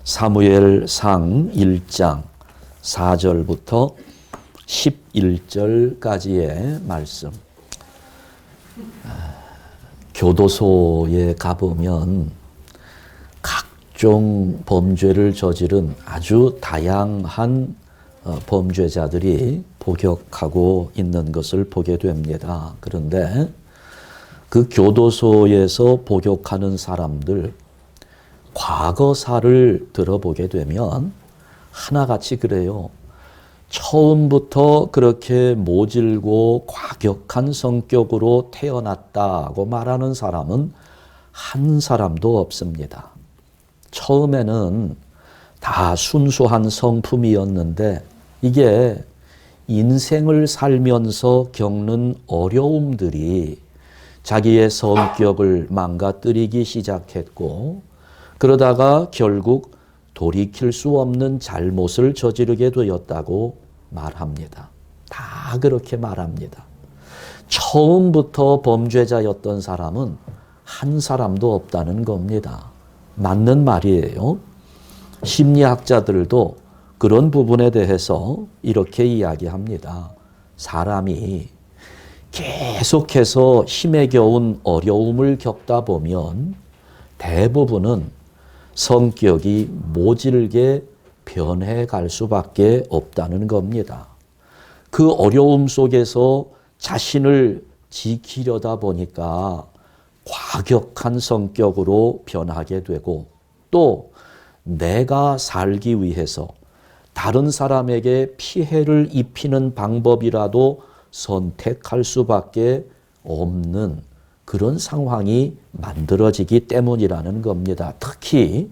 사무엘상 1장 4절부터 11절까지의 말씀. 교도소에 가보면 각종 범죄를 저지른 아주 다양한 범죄자들이 복역하고 있는 것을 보게 됩니다. 그런데 그 교도소에서 복역하는 사람들 과거사를 들어보게 되면 하나같이 그래요. 처음부터 그렇게 모질고 과격한 성격으로 태어났다고 말하는 사람은 한 사람도 없습니다. 처음에는 다 순수한 성품이었는데 이게 인생을 살면서 겪는 어려움들이 자기의 성격을 망가뜨리기 시작했고, 그러다가 결국 돌이킬 수 없는 잘못을 저지르게 되었다고 말합니다. 다 그렇게 말합니다. 처음부터 범죄자였던 사람은 한 사람도 없다는 겁니다. 맞는 말이에요. 심리학자들도 그런 부분에 대해서 이렇게 이야기합니다. 사람이 계속해서 힘에 겨운 어려움을 겪다 보면 대부분은 성격이 모질게 변해갈 수밖에 없다는 겁니다. 그 어려움 속에서 자신을 지키려다 보니까 과격한 성격으로 변하게 되고, 또 내가 살기 위해서 다른 사람에게 피해를 입히는 방법이라도 선택할 수밖에 없는 그런 상황이 만들어지기 때문이라는 겁니다. 특히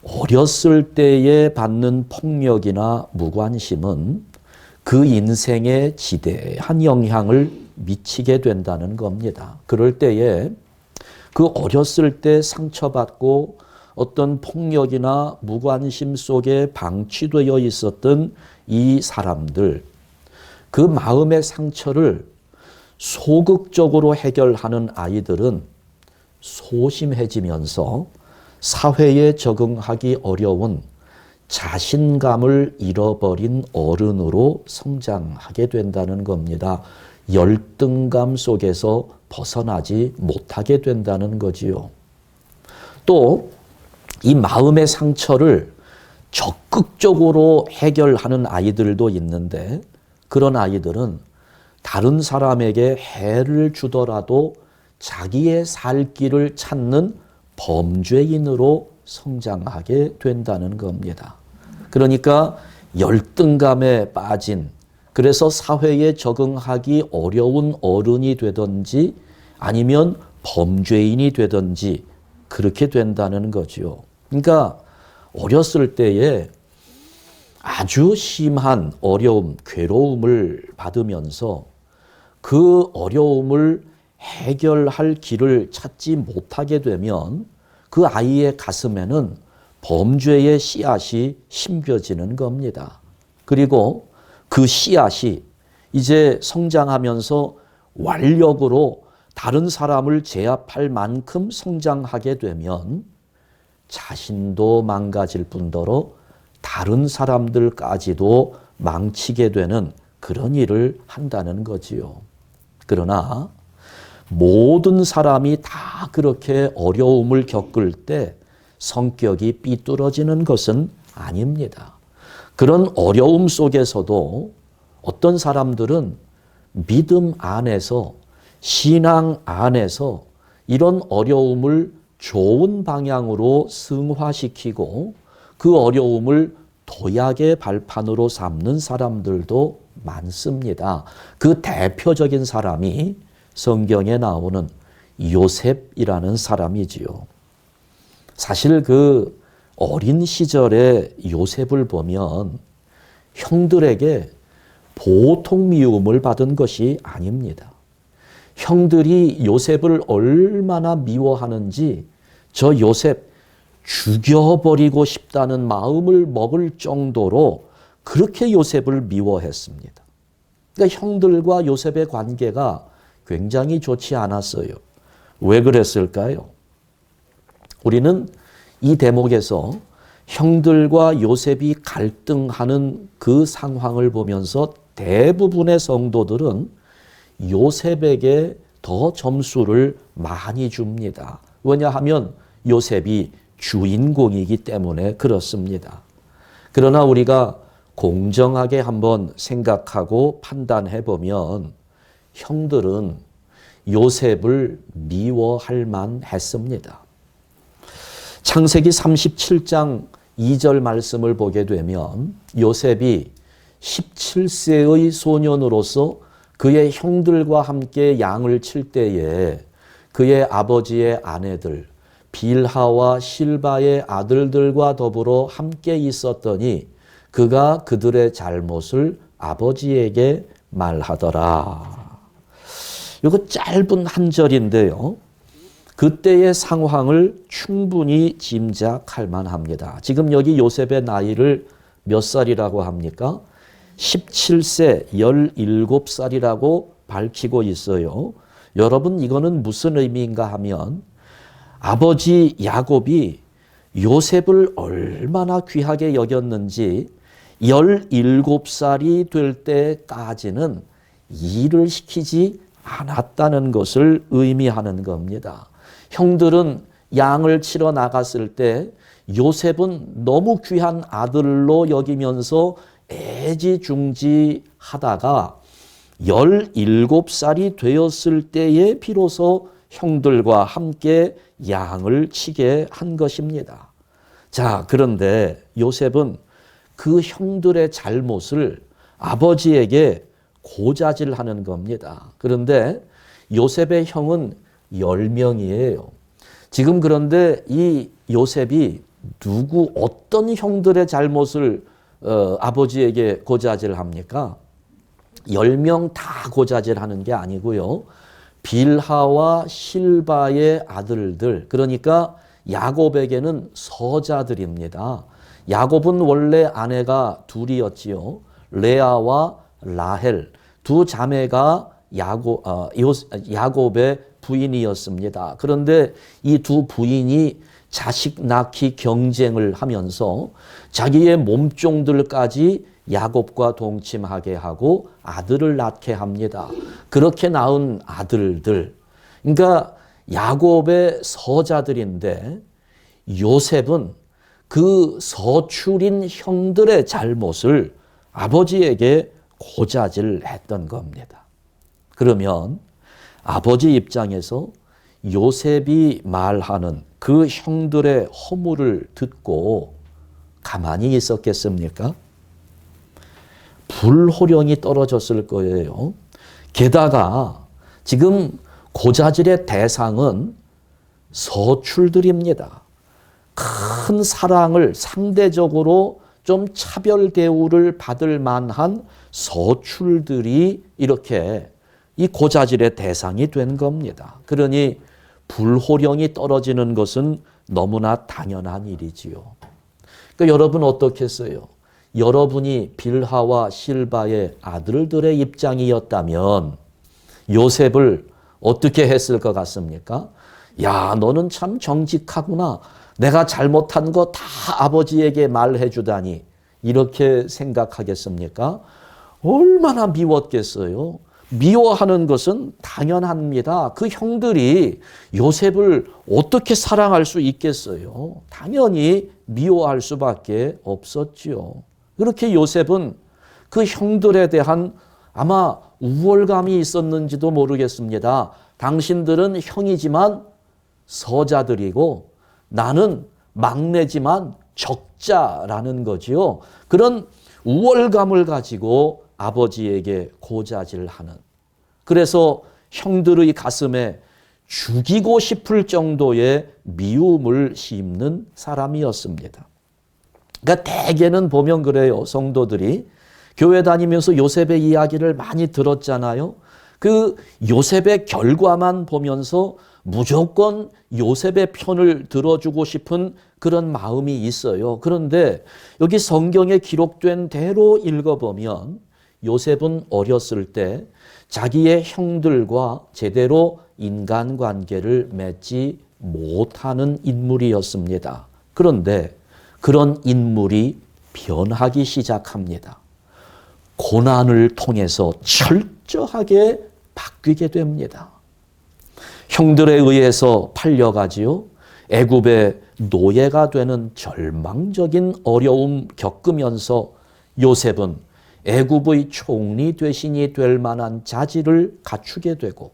어렸을 때에 받는 폭력이나 무관심은 그 인생에 지대한 영향을 미치게 된다는 겁니다. 그럴 때에 그 어렸을 때 상처받고 어떤 폭력이나 무관심 속에 방치되어 있었던 이 사람들, 그 마음의 상처를 소극적으로 해결하는 아이들은 소심해지면서 사회에 적응하기 어려운 자신감을 잃어버린 어른으로 성장하게 된다는 겁니다. 열등감 속에서 벗어나지 못하게 된다는 거지요. 또 이 마음의 상처를 적극적으로 해결하는 아이들도 있는데, 그런 아이들은 다른 사람에게 해를 주더라도 자기의 살 길을 찾는 범죄인으로 성장하게 된다는 겁니다. 그러니까 열등감에 빠진, 그래서 사회에 적응하기 어려운 어른이 되든지 아니면 범죄인이 되든지 그렇게 된다는 거죠. 그러니까 어렸을 때에 아주 심한 어려움, 괴로움을 받으면서 그 어려움을 해결할 길을 찾지 못하게 되면 그 아이의 가슴에는 범죄의 씨앗이 심겨지는 겁니다. 그리고 그 씨앗이 이제 성장하면서 완력으로 다른 사람을 제압할 만큼 성장하게 되면 자신도 망가질 뿐더러 다른 사람들까지도 망치게 되는 그런 일을 한다는 거지요. 그러나 모든 사람이 다 그렇게 어려움을 겪을 때 성격이 삐뚤어지는 것은 아닙니다. 그런 어려움 속에서도 어떤 사람들은 믿음 안에서, 신앙 안에서 이런 어려움을 좋은 방향으로 승화시키고 그 어려움을 도약의 발판으로 삼는 사람들도 많습니다. 그 대표적인 사람이 성경에 나오는 요셉이라는 사람이지요. 사실 그 어린 시절의 요셉을 보면 형들에게 보통 미움을 받은 것이 아닙니다. 형들이 요셉을 얼마나 미워하는지 저 요셉 죽여버리고 싶다는 마음을 먹을 정도로 그렇게 요셉을 미워했습니다. 그러니까 형들과 요셉의 관계가 굉장히 좋지 않았어요. 왜 그랬을까요? 우리는 이 대목에서 형들과 요셉이 갈등하는 그 상황을 보면서 대부분의 성도들은 요셉에게 더 점수를 많이 줍니다. 왜냐하면 요셉이 주인공이기 때문에 그렇습니다. 그러나 우리가 공정하게 한번 생각하고 판단해 보면 형들은 요셉을 미워할 만했습니다. 창세기 37장 2절 말씀을 보게 되면 요셉이 17세의 소년으로서 그의 형들과 함께 양을 칠 때에 그의 아버지의 아내들 빌하와 실바의 아들들과 더불어 함께 있었더니 그가 그들의 잘못을 아버지에게 말하더라. 이거 짧은 한 절인데요. 그때의 상황을 충분히 짐작할 만합니다. 지금 여기 요셉의 나이를 몇 살이라고 합니까? 17세, 17살이라고 밝히고 있어요. 여러분, 이거는 무슨 의미인가 하면 아버지 야곱이 요셉을 얼마나 귀하게 여겼는지 17살이 될 때까지는 일을 시키지 않았다는 것을 의미하는 겁니다. 형들은 양을 치러 나갔을 때 요셉은 너무 귀한 아들로 여기면서 애지중지하다가 17살이 되었을 때에 비로소 형들과 함께 양을 치게 한 것입니다. 자, 그런데 요셉은 그 형들의 잘못을 아버지에게 고자질하는 겁니다. 그런데 요셉의 형은 10명이에요. 지금 그런데 이 요셉이 어떤 형들의 잘못을 아버지에게 고자질합니까? 10명 다 고자질하는 게 아니고요. 빌하와 실바의 아들들, 그러니까 야곱에게는 서자들입니다. 야곱은 원래 아내가 둘이었지요. 레아와 라헬 두 자매가 야곱의 부인이었습니다. 그런데 이 두 부인이 자식 낳기 경쟁을 하면서 자기의 몸종들까지 야곱과 동침하게 하고 아들을 낳게 합니다. 그렇게 낳은 아들들, 그러니까 야곱의 서자들인데 요셉은 그 서출인 형들의 잘못을 아버지에게 고자질했던 겁니다. 그러면 아버지 입장에서 요셉이 말하는 그 형들의 허물을 듣고 가만히 있었겠습니까? 불호령이 떨어졌을 거예요. 게다가 지금 고자질의 대상은 서출들입니다. 큰 사랑을 상대적으로 좀 차별 대우를 받을 만한 서출들이 이렇게 이 고자질의 대상이 된 겁니다. 그러니 불호령이 떨어지는 것은 너무나 당연한 일이지요. 그러니까 여러분 어떻겠어요? 여러분이 빌하와 실바의 아들들의 입장이었다면 요셉을 어떻게 했을 것 같습니까? 야, 너는 참 정직하구나. 내가 잘못한 거 다 아버지에게 말해 주다니. 이렇게 생각하겠습니까? 얼마나 미웠겠어요. 미워하는 것은 당연합니다. 그 형들이 요셉을 어떻게 사랑할 수 있겠어요? 당연히 미워할 수밖에 없었지요. 그렇게 요셉은 그 형들에 대한 아마 우월감이 있었는지도 모르겠습니다. 당신들은 형이지만 서자들이고 나는 막내지만 적자라는 거지요. 그런 우월감을 가지고 아버지에게 고자질하는, 그래서 형들의 가슴에 죽이고 싶을 정도의 미움을 심는 사람이었습니다. 그러니까 대개는 보면 그래요. 성도들이 교회 다니면서 요셉의 이야기를 많이 들었잖아요. 그 요셉의 결과만 보면서 무조건 요셉의 편을 들어주고 싶은 그런 마음이 있어요. 그런데 여기 성경에 기록된 대로 읽어보면 요셉은 어렸을 때 자기의 형들과 제대로 인간관계를 맺지 못하는 인물이었습니다. 그런데 그런 인물이 변하기 시작합니다. 고난을 통해서 철저하게 바뀌게 됩니다. 형들에 의해서 팔려가지요. 애굽의 노예가 되는 절망적인 어려움 겪으면서 요셉은 애굽의 총리 대신이 될 만한 자질을 갖추게 되고,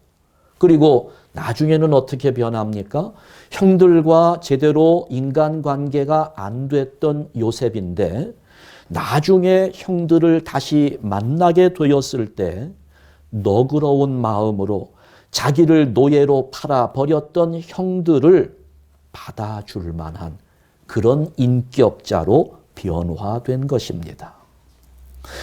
그리고 나중에는 어떻게 변합니까? 형들과 제대로 인간관계가 안 됐던 요셉인데 나중에 형들을 다시 만나게 되었을 때 너그러운 마음으로 자기를 노예로 팔아버렸던 형들을 받아줄 만한 그런 인격자로 변화된 것입니다.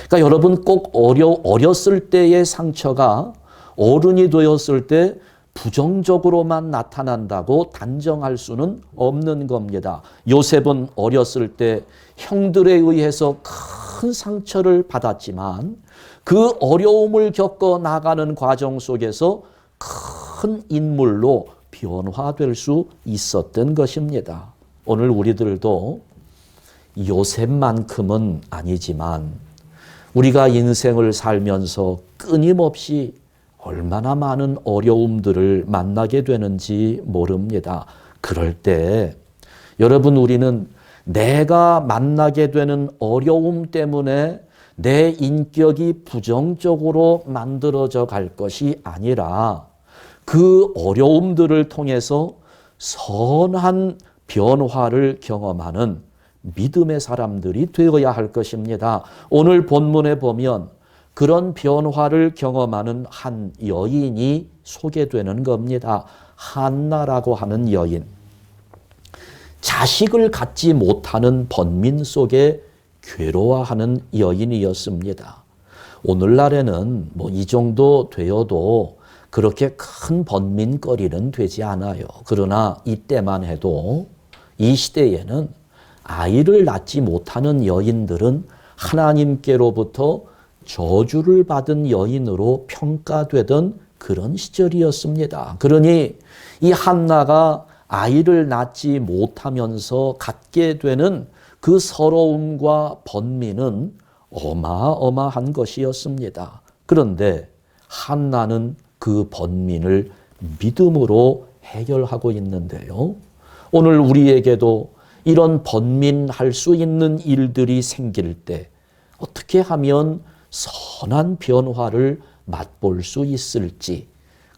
그러니까 여러분, 꼭 어렸을 때의 상처가 어른이 되었을 때 부정적으로만 나타난다고 단정할 수는 없는 겁니다. 요셉은 어렸을 때 형들에 의해서 큰 상처를 받았지만 그 어려움을 겪어 나가는 과정 속에서 큰 인물로 변화될 수 있었던 것입니다. 오늘 우리들도 요셉만큼은 아니지만 우리가 인생을 살면서 끊임없이 얼마나 많은 어려움들을 만나게 되는지 모릅니다. 그럴 때 여러분, 우리는 내가 만나게 되는 어려움 때문에 내 인격이 부정적으로 만들어져 갈 것이 아니라 그 어려움들을 통해서 선한 변화를 경험하는 믿음의 사람들이 되어야 할 것입니다. 오늘 본문에 보면 그런 변화를 경험하는 한 여인이 소개되는 겁니다. 한나라고 하는 여인. 자식을 갖지 못하는 번민 속에 괴로워하는 여인이었습니다. 오늘날에는 이 정도 되어도 그렇게 큰 번민거리는 되지 않아요. 그러나 이때만 해도 이 시대에는 아이를 낳지 못하는 여인들은 하나님께로부터 저주를 받은 여인으로 평가되던 그런 시절이었습니다. 그러니 이 한나가 아이를 낳지 못하면서 갖게 되는 그 서러움과 번민은 어마어마한 것이었습니다. 그런데 한나는 그 번민을 믿음으로 해결하고 있는데요. 오늘 우리에게도 이런 번민할 수 있는 일들이 생길 때 어떻게 하면 선한 변화를 맛볼 수 있을지,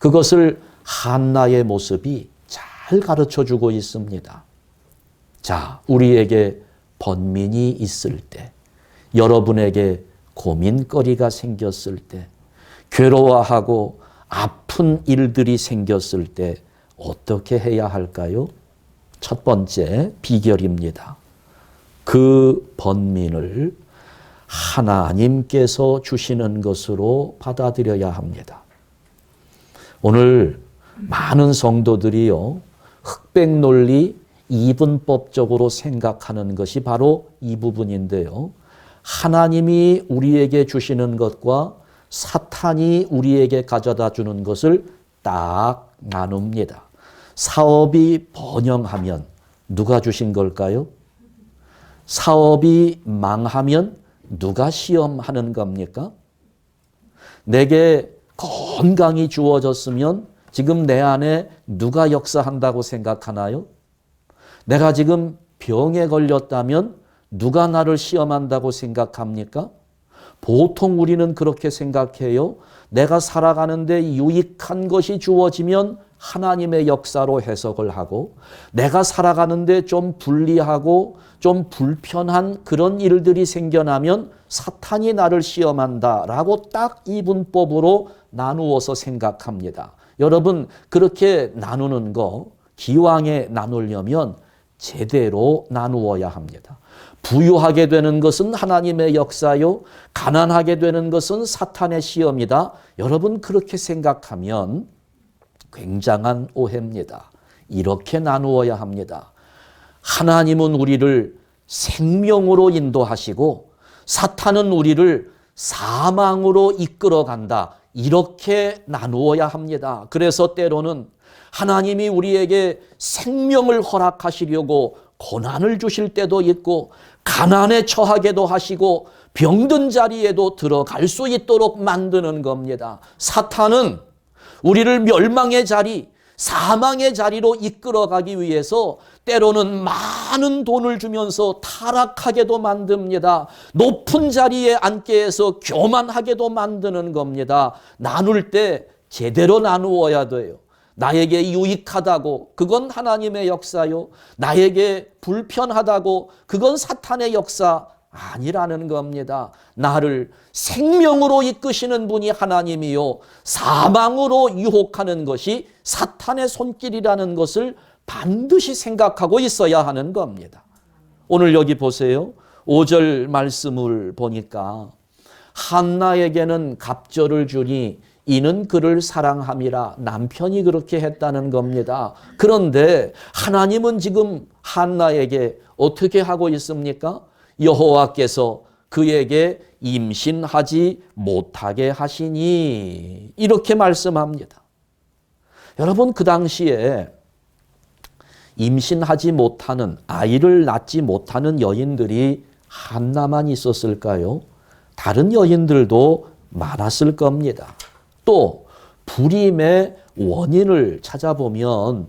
그것을 한나의 모습이 잘 가르쳐주고 있습니다. 자, 우리에게 번민이 있을 때, 여러분에게 고민거리가 생겼을 때, 괴로워하고 아픈 일들이 생겼을 때 어떻게 해야 할까요? 첫 번째 비결입니다. 그 번민을 하나님께서 주시는 것으로 받아들여야 합니다. 오늘 많은 성도들이요, 흑백 논리, 이분법적으로 생각하는 것이 바로 이 부분인데요. 하나님이 우리에게 주시는 것과 사탄이 우리에게 가져다 주는 것을 딱 나눕니다. 사업이 번영하면 누가 주신 걸까요? 사업이 망하면 누가 시험하는 겁니까? 내게 건강이 주어졌으면 지금 내 안에 누가 역사한다고 생각하나요? 내가 지금 병에 걸렸다면 누가 나를 시험한다고 생각합니까? 보통 우리는 그렇게 생각해요. 내가 살아가는데 유익한 것이 주어지면 하나님의 역사로 해석을 하고, 내가 살아가는데 좀 불리하고 좀 불편한 그런 일들이 생겨나면 사탄이 나를 시험한다라고 딱 이분법으로 나누어서 생각합니다. 여러분, 그렇게 나누는 거 기왕에 나누려면 제대로 나누어야 합니다. 부유하게 되는 것은 하나님의 역사요, 가난하게 되는 것은 사탄의 시험이다. 여러분, 그렇게 생각하면 굉장한 오해입니다. 이렇게 나누어야 합니다. 하나님은 우리를 생명으로 인도하시고 사탄은 우리를 사망으로 이끌어간다. 이렇게 나누어야 합니다. 그래서 때로는 하나님이 우리에게 생명을 허락하시려고 고난을 주실 때도 있고 가난에 처하게도 하시고 병든 자리에도 들어갈 수 있도록 만드는 겁니다. 사탄은 우리를 멸망의 자리, 사망의 자리로 이끌어가기 위해서 때로는 많은 돈을 주면서 타락하게도 만듭니다. 높은 자리에 앉게 해서 교만하게도 만드는 겁니다. 나눌 때 제대로 나누어야 돼요. 나에게 유익하다고 그건 하나님의 역사요. 나에게 불편하다고 그건 사탄의 역사 아니라는 겁니다. 나를 생명으로 이끄시는 분이 하나님이요, 사망으로 유혹하는 것이 사탄의 손길이라는 것을 반드시 생각하고 있어야 하는 겁니다. 오늘 여기 보세요. 5절 말씀을 보니까 한나에게는 갑절을 주니 이는 그를 사랑함이라, 남편이 그렇게 했다는 겁니다. 그런데 하나님은 지금 한나에게 어떻게 하고 있습니까? 여호와께서 그에게 임신하지 못하게 하시니 이렇게 말씀합니다. 여러분, 그 당시에 임신하지 못하는, 아이를 낳지 못하는 여인들이 한나만 있었을까요? 다른 여인들도 많았을 겁니다. 또 불임의 원인을 찾아보면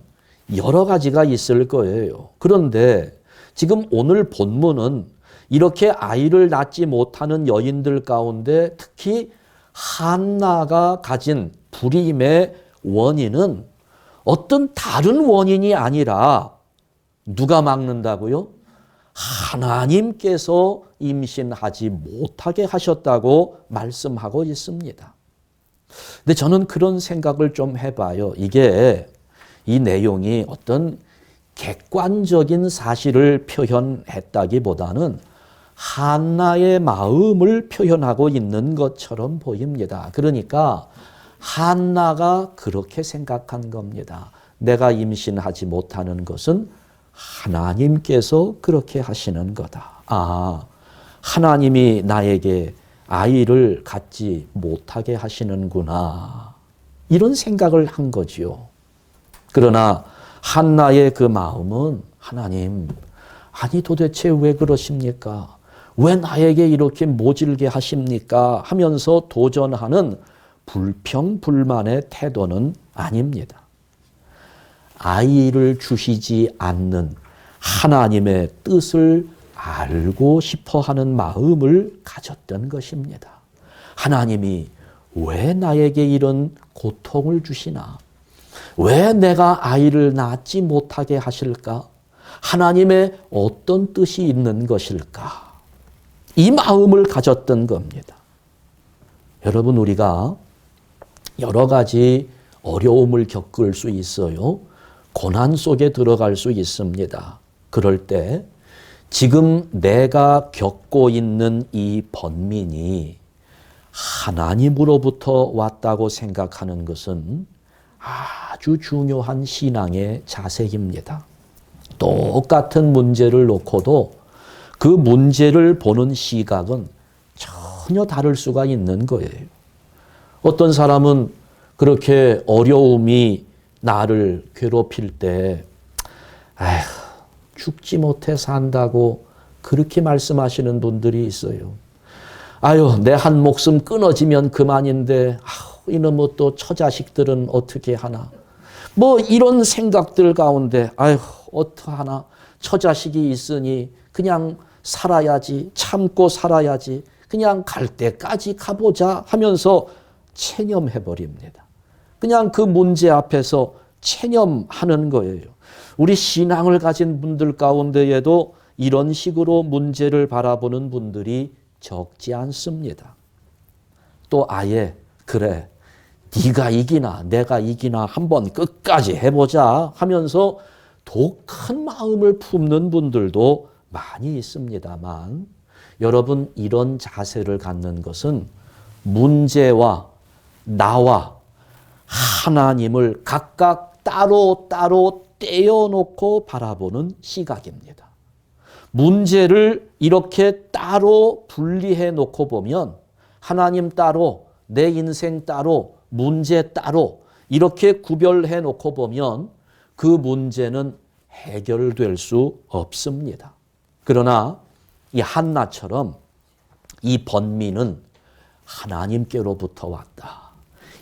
여러 가지가 있을 거예요. 그런데 지금 오늘 본문은 이렇게 아이를 낳지 못하는 여인들 가운데 특히 한나가 가진 불임의 원인은 어떤 다른 원인이 아니라 누가 막는다고요? 하나님께서 임신하지 못하게 하셨다고 말씀하고 있습니다. 근데 저는 그런 생각을 좀 해봐요. 이게 이 내용이 어떤 객관적인 사실을 표현했다기보다는 한나의 마음을 표현하고 있는 것처럼 보입니다. 그러니까 한나가 그렇게 생각한 겁니다. 내가 임신하지 못하는 것은 하나님께서 그렇게 하시는 거다. 아, 하나님이 나에게 아이를 갖지 못하게 하시는구나. 이런 생각을 한 거지요. 그러나 한나의 그 마음은 하나님, 아니 도대체 왜 그러십니까? 왜 나에게 이렇게 모질게 하십니까? 하면서 도전하는 불평불만의 태도는 아닙니다. 아이를 주시지 않는 하나님의 뜻을 알고 싶어 하는 마음을 가졌던 것입니다. 하나님이 왜 나에게 이런 고통을 주시나? 왜 내가 아이를 낳지 못하게 하실까? 하나님의 어떤 뜻이 있는 것일까? 이 마음을 가졌던 겁니다. 여러분, 우리가 여러 가지 어려움을 겪을 수 있어요. 고난 속에 들어갈 수 있습니다. 그럴 때 지금 내가 겪고 있는 이 번민이 하나님으로부터 왔다고 생각하는 것은 아주 중요한 신앙의 자세입니다. 똑같은 문제를 놓고도 그 문제를 보는 시각은 전혀 다를 수가 있는 거예요. 어떤 사람은 그렇게 어려움이 나를 괴롭힐 때 아휴, 죽지 못해 산다고 그렇게 말씀하시는 분들이 있어요. 아유, 내 한 목숨 끊어지면 그만인데 이놈의 또 처자식들은 어떻게 하나. 뭐 이런 생각들 가운데 아유, 어떡하나. 처자식이 있으니 그냥 살아야지, 참고 살아야지, 그냥 갈 때까지 가보자 하면서 체념해버립니다. 그냥 그 문제 앞에서 체념하는 거예요. 우리 신앙을 가진 분들 가운데에도 이런 식으로 문제를 바라보는 분들이 적지 않습니다. 또 아예 그래, 네가 이기나 내가 이기나 한번 끝까지 해보자 하면서 독한 마음을 품는 분들도 많이 있습니다만, 여러분, 이런 자세를 갖는 것은 문제와 나와 하나님을 각각 따로 떼어놓고 바라보는 시각입니다. 문제를 이렇게 따로 분리해 놓고 보면 하나님 따로, 내 인생 따로, 문제 따로 이렇게 구별해 놓고 보면 그 문제는 해결될 수 없습니다. 그러나 이 한나처럼 이 번민은 하나님께로부터 왔다.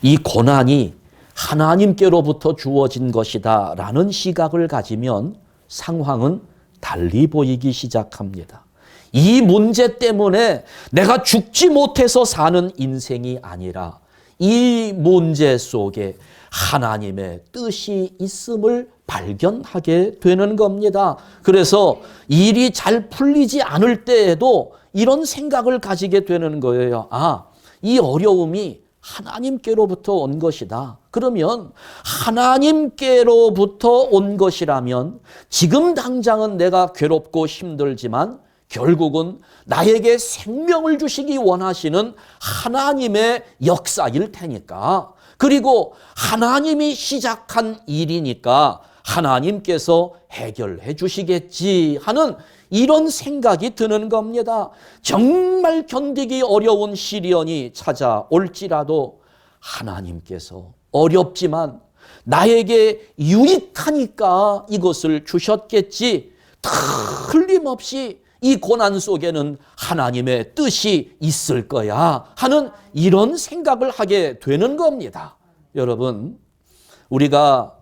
이 고난이 하나님께로부터 주어진 것이다 라는 시각을 가지면 상황은 달리 보이기 시작합니다. 이 문제 때문에 내가 죽지 못해서 사는 인생이 아니라 이 문제 속에 하나님의 뜻이 있음을 발견하게 되는 겁니다. 그래서 일이 잘 풀리지 않을 때에도 이런 생각을 가지게 되는 거예요. 아, 이 어려움이 하나님께로부터 온 것이다. 그러면 하나님께로부터 온 것이라면 지금 당장은 내가 괴롭고 힘들지만 결국은 나에게 생명을 주시기 원하시는 하나님의 역사일 테니까, 그리고 하나님이 시작한 일이니까 하나님께서 해결해 주시겠지 하는 이런 생각이 드는 겁니다. 정말 견디기 어려운 시련이 찾아올지라도 하나님께서 어렵지만 나에게 유익하니까 이것을 주셨겠지, 틀림없이 이 고난 속에는 하나님의 뜻이 있을 거야 하는 이런 생각을 하게 되는 겁니다. 여러분, 우리가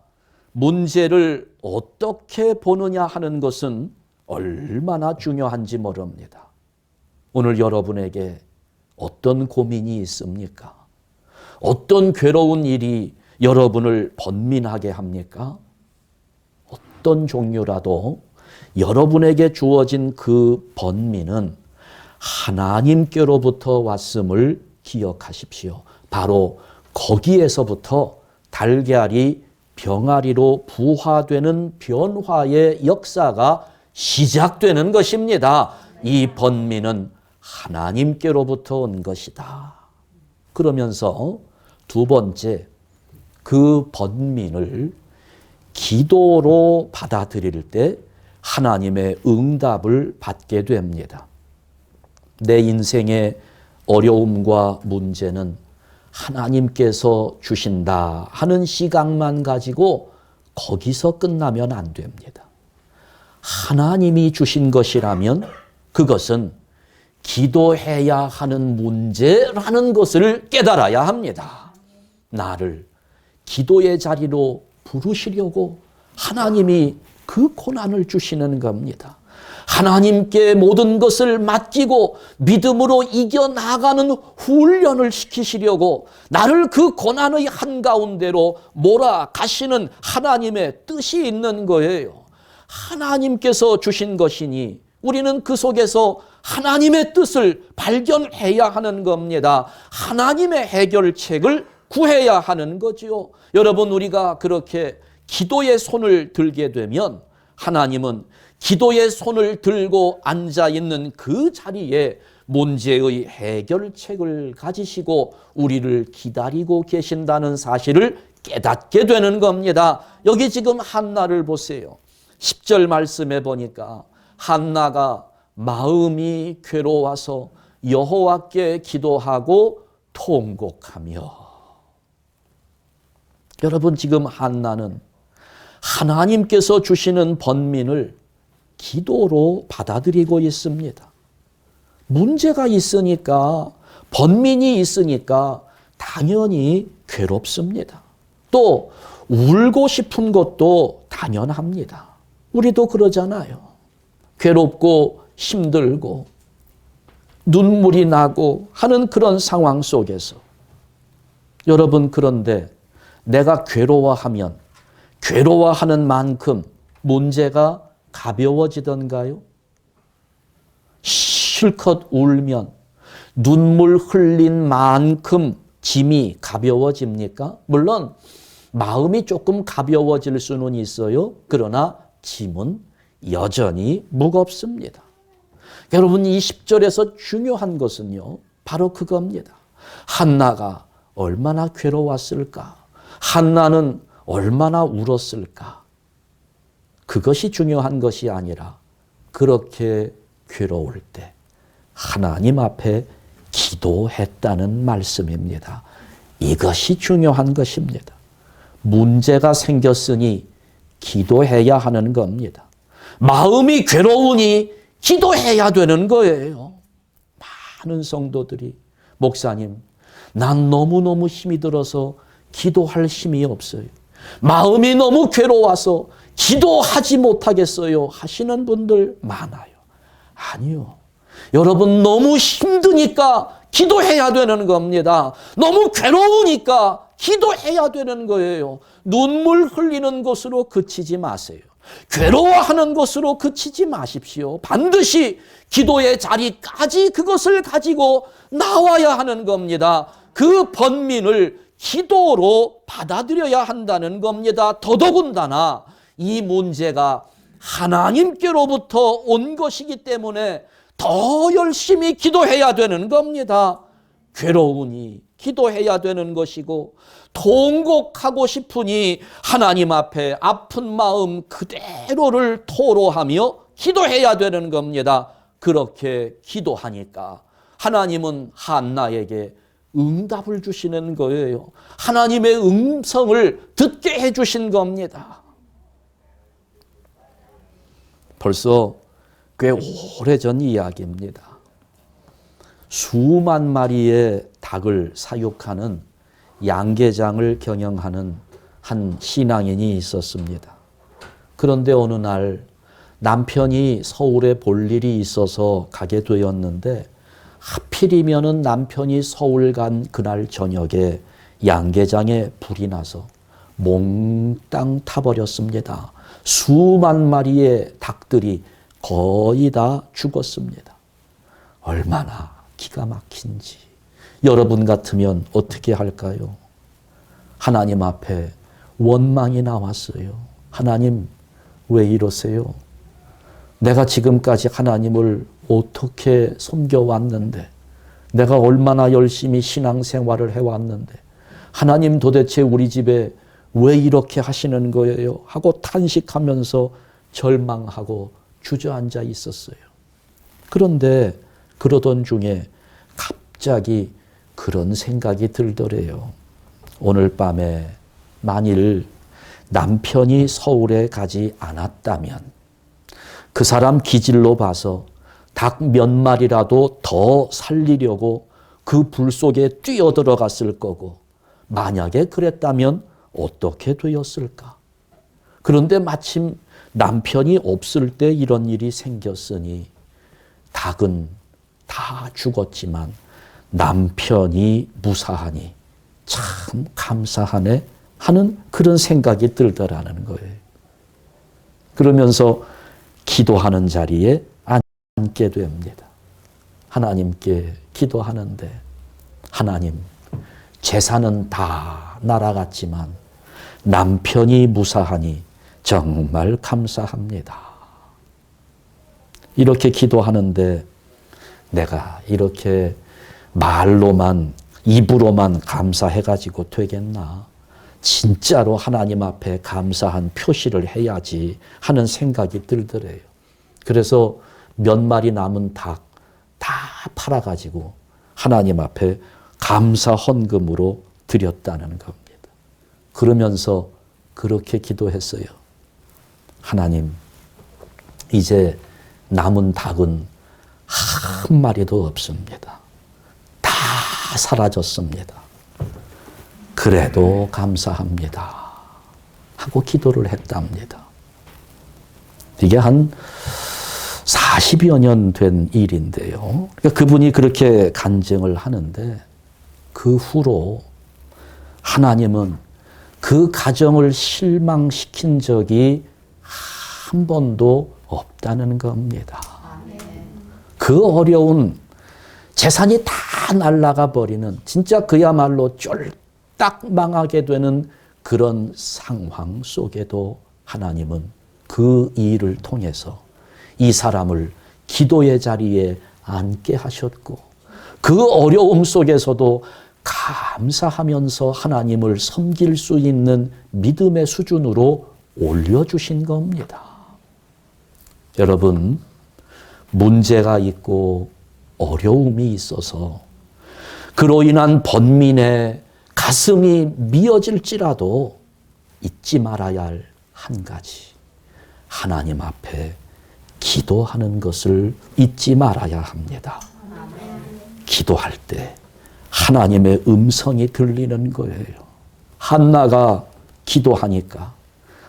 문제를 어떻게 보느냐 하는 것은 얼마나 중요한지 모릅니다. 오늘 여러분에게 어떤 고민이 있습니까? 어떤 괴로운 일이 여러분을 번민하게 합니까? 어떤 종류라도 여러분에게 주어진 그 번민은 하나님께로부터 왔음을 기억하십시오. 바로 거기에서부터 달걀이 병아리로 부화되는 변화의 역사가 시작되는 것입니다. 이 번민은 하나님께로부터 온 것이다. 그러면서 두 번째, 그 번민을 기도로 받아들일 때 하나님의 응답을 받게 됩니다. 내 인생의 어려움과 문제는 하나님께서 주신다 하는 시각만 가지고 거기서 끝나면 안 됩니다. 하나님이 주신 것이라면 그것은 기도해야 하는 문제라는 것을 깨달아야 합니다. 나를 기도의 자리로 부르시려고 하나님이 그 고난을 주시는 겁니다. 하나님께 모든 것을 맡기고 믿음으로 이겨나가는 훈련을 시키시려고 나를 그 고난의 한가운데로 몰아가시는 하나님의 뜻이 있는 거예요. 하나님께서 주신 것이니 우리는 그 속에서 하나님의 뜻을 발견해야 하는 겁니다. 하나님의 해결책을 구해야 하는 거지요. 여러분, 우리가 그렇게 기도의 손을 들게 되면 하나님은 기도의 손을 들고 앉아있는 그 자리에 문제의 해결책을 가지시고 우리를 기다리고 계신다는 사실을 깨닫게 되는 겁니다. 여기 지금 한나를 보세요. 10절 말씀에 보니까 한나가 마음이 괴로워서 여호와께 기도하고 통곡하며. 여러분, 지금 한나는 하나님께서 주시는 번민을 기도로 받아들이고 있습니다. 문제가 있으니까, 번민이 있으니까 당연히 괴롭습니다. 또 울고 싶은 것도 당연합니다. 우리도 그러잖아요. 괴롭고 힘들고 눈물이 나고 하는 그런 상황 속에서 여러분, 그런데 내가 괴로워하면 괴로워하는 만큼 문제가 가벼워지던가요? 실컷 울면 눈물 흘린 만큼 짐이 가벼워집니까? 물론 마음이 조금 가벼워질 수는 있어요. 그러나 짐은 여전히 무겁습니다. 여러분, 이 10절에서 중요한 것은요, 바로 그겁니다. 한나가 얼마나 괴로웠을까? 한나는 얼마나 울었을까? 그것이 중요한 것이 아니라 그렇게 괴로울 때 하나님 앞에 기도했다는 말씀입니다. 이것이 중요한 것입니다. 문제가 생겼으니 기도해야 하는 겁니다. 마음이 괴로우니 기도해야 되는 거예요. 많은 성도들이 목사님, 난 너무너무 힘이 들어서 기도할 힘이 없어요. 마음이 너무 괴로워서 기도하지 못하겠어요 하시는 분들 많아요. 아니요. 여러분 너무 힘드니까 기도해야 되는 겁니다. 너무 괴로우니까 기도해야 되는 거예요. 눈물 흘리는 것으로 그치지 마세요. 괴로워하는 것으로 그치지 마십시오. 반드시 기도의 자리까지 그것을 가지고 나와야 하는 겁니다. 그 번민을 기도로 받아들여야 한다는 겁니다. 더더군다나 이 문제가 하나님께로부터 온 것이기 때문에 더 열심히 기도해야 되는 겁니다. 괴로우니 기도해야 되는 것이고 통곡하고 싶으니 하나님 앞에 아픈 마음 그대로를 토로하며 기도해야 되는 겁니다. 그렇게 기도하니까 하나님은 한나에게 응답을 주시는 거예요. 하나님의 음성을 듣게 해주신 겁니다. 벌써 꽤 오래전 이야기입니다. 수만 마리의 닭을 사육하는 양계장을 경영하는 한 신앙인이 있었습니다. 그런데 어느 날 남편이 서울에 볼 일이 있어서 가게 되었는데 하필이면은 남편이 서울 간 그날 저녁에 양계장에 불이 나서 몽땅 타버렸습니다. 수만 마리의 닭들이 거의 다 죽었습니다. 얼마나 기가 막힌지. 여러분 같으면 어떻게 할까요? 하나님 앞에 원망이 나왔어요. 하나님, 왜 이러세요? 내가 지금까지 하나님을 어떻게 섬겨왔는데, 내가 얼마나 열심히 신앙생활을 해왔는데, 하나님 도대체 우리 집에 왜 이렇게 하시는 거예요? 하고 탄식하면서 절망하고 주저앉아 있었어요. 그런데 그러던 중에 갑자기 그런 생각이 들더래요. 오늘 밤에 만일 남편이 서울에 가지 않았다면 그 사람 기질로 봐서 닭 몇 마리라도 더 살리려고 그 불 속에 뛰어들어갔을 거고, 만약에 그랬다면 어떻게 되었을까? 그런데 마침 남편이 없을 때 이런 일이 생겼으니 닭은 다 죽었지만 남편이 무사하니 참 감사하네 하는 그런 생각이 들더라는 거예요. 그러면서 기도하는 자리에 앉게 됩니다. 하나님께 기도하는데, 하나님, 재산은 다 날아갔지만 남편이 무사하니 정말 감사합니다. 이렇게 기도하는데 내가 이렇게 말로만, 입으로만 감사해가지고 되겠나? 진짜로 하나님 앞에 감사한 표시를 해야지 하는 생각이 들더래요. 그래서 몇 마리 남은 닭 다 팔아가지고 하나님 앞에 감사 헌금으로 드렸다는 겁니다. 그러면서 그렇게 기도했어요. 하나님, 이제 남은 닭은 한 마리도 없습니다. 다 사라졌습니다. 그래도 감사합니다. 하고 기도를 했답니다. 이게 한 40여 년 된 일인데요. 그러니까 그분이 그렇게 간증을 하는데 그 후로 하나님은 그 가정을 실망시킨 적이 한 번도 없다는 겁니다. 그 어려운 재산이 다 날아가 버리는, 진짜 그야말로 쫄딱 망하게 되는 그런 상황 속에도 하나님은 그 일을 통해서 이 사람을 기도의 자리에 앉게 하셨고, 그 어려움 속에서도 감사하면서 하나님을 섬길 수 있는 믿음의 수준으로 올려주신 겁니다. 여러분, 문제가 있고 어려움이 있어서 그로 인한 번민에 가슴이 미어질지라도 잊지 말아야 할 한 가지, 하나님 앞에 기도하는 것을 잊지 말아야 합니다. 기도할 때 하나님의 음성이 들리는 거예요. 한나가 기도하니까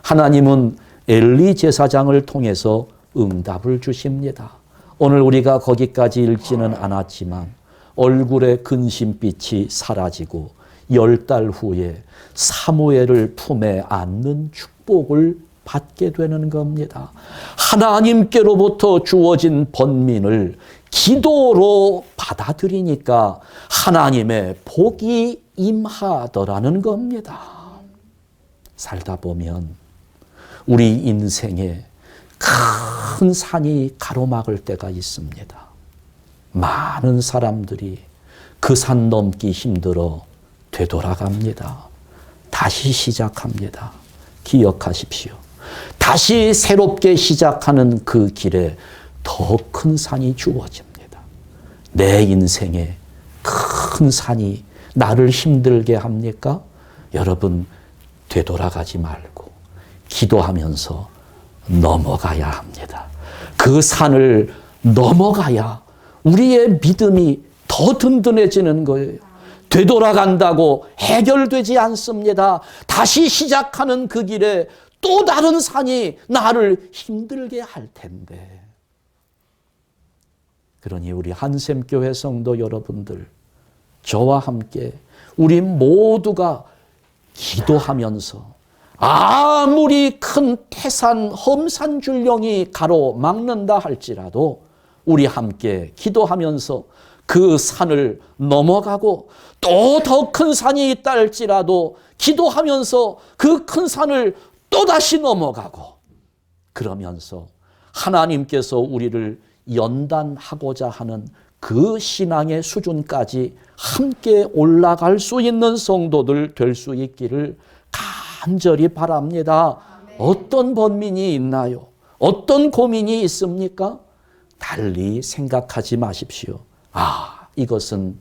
하나님은 엘리 제사장을 통해서 응답을 주십니다. 오늘 우리가 거기까지 읽지는 않았지만 얼굴의 근심빛이 사라지고 10달 후에 사무엘을 품에 안는 축복을 받게 되는 겁니다. 하나님께로부터 주어진 번민을 기도로 받아들이니까 하나님의 복이 임하더라는 겁니다. 살다 보면 우리 인생에 큰 산이 가로막을 때가 있습니다. 많은 사람들이 그 산 넘기 힘들어 되돌아갑니다. 다시 시작합니다. 기억하십시오. 다시 새롭게 시작하는 그 길에 더 큰 산이 주어집니다. 내 인생에 큰 산이 나를 힘들게 합니까? 여러분, 되돌아가지 말고 기도하면서 넘어가야 합니다. 그 산을 넘어가야 우리의 믿음이 더 든든해지는 거예요. 되돌아간다고 해결되지 않습니다. 다시 시작하는 그 길에 또 다른 산이 나를 힘들게 할 텐데. 그러니 우리 한샘교회 성도 여러분들, 저와 함께 우리 모두가 기도하면서 아무리 큰 태산 험산줄령이 가로막는다 할지라도 우리 함께 기도하면서 그 산을 넘어가고 또 더 큰 산이 있다 할지라도 기도하면서 그 큰 산을 또다시 넘어가고, 그러면서 하나님께서 우리를 연단하고자 하는 그 신앙의 수준까지 함께 올라갈 수 있는 성도들 될 수 있기를 간절히 바랍니다. 어떤 번민이 있나요? 어떤 고민이 있습니까? 달리 생각하지 마십시오. 이것은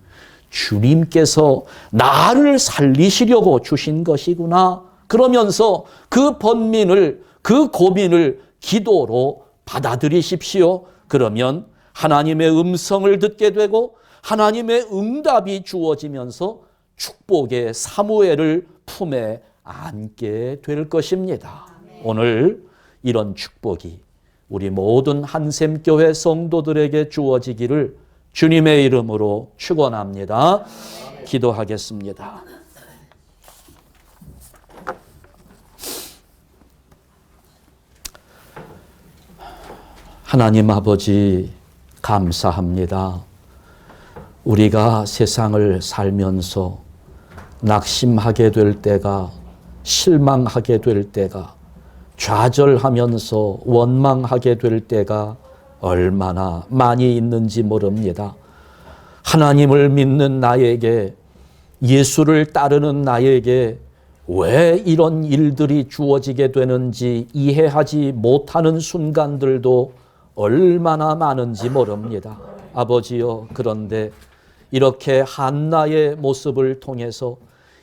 주님께서 나를 살리시려고 주신 것이구나. 그러면서 그 번민을, 그 고민을 기도로 받아들이십시오. 그러면 하나님의 음성을 듣게 되고 하나님의 응답이 주어지면서 축복의 사무엘을 품에 안게 될 것입니다. 오늘 이런 축복이 우리 모든 한샘교회 성도들에게 주어지기를 주님의 이름으로 축원합니다. 기도하겠습니다. 하나님 아버지, 감사합니다. 우리가 세상을 살면서 낙심하게 될 때가, 실망하게 될 때가, 좌절하면서 원망하게 될 때가 얼마나 많이 있는지 모릅니다. 하나님을 믿는 나에게, 예수를 따르는 나에게 왜 이런 일들이 주어지게 되는지 이해하지 못하는 순간들도 얼마나 많은지 모릅니다. 아버지여, 그런데 이렇게 한나의 모습을 통해서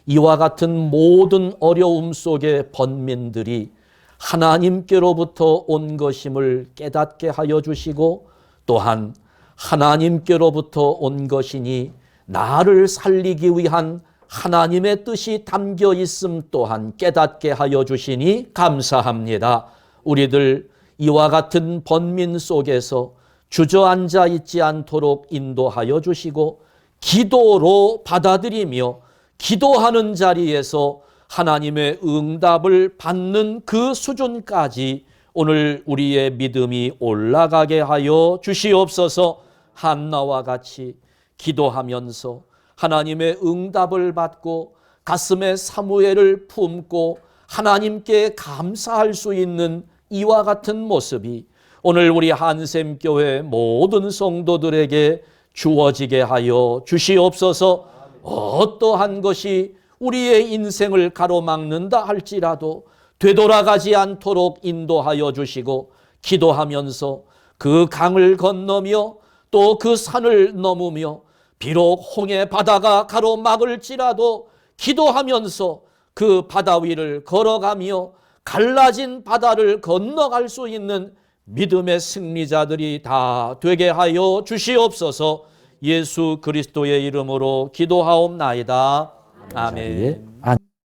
이와 같은 모든 어려움 속의 번민들이 하나님께로부터 온 것임을 깨닫게 하여 주시고, 또한 하나님께로부터 온 것이니 나를 살리기 위한 하나님의 뜻이 담겨 있음 또한 깨닫게 하여 주시니 감사합니다. 우리들 이와 같은 번민 속에서 주저앉아 있지 않도록 인도하여 주시고, 기도로 받아들이며 기도하는 자리에서 하나님의 응답을 받는 그 수준까지 오늘 우리의 믿음이 올라가게 하여 주시옵소서. 한나와 같이 기도하면서 하나님의 응답을 받고 가슴에 사무엘을 품고 하나님께 감사할 수 있는 이와 같은 모습이 오늘 우리 한샘교회 모든 성도들에게 주어지게 하여 주시옵소서. 어떠한 것이 우리의 인생을 가로막는다 할지라도 되돌아가지 않도록 인도하여 주시고, 기도하면서 그 강을 건너며 또 그 산을 넘으며 비록 홍해 바다가 가로막을지라도 기도하면서 그 바다 위를 걸어가며 갈라진 바다를 건너갈 수 있는 믿음의 승리자들이 다 되게 하여 주시옵소서. 예수 그리스도의 이름으로 기도하옵나이다. 아멘.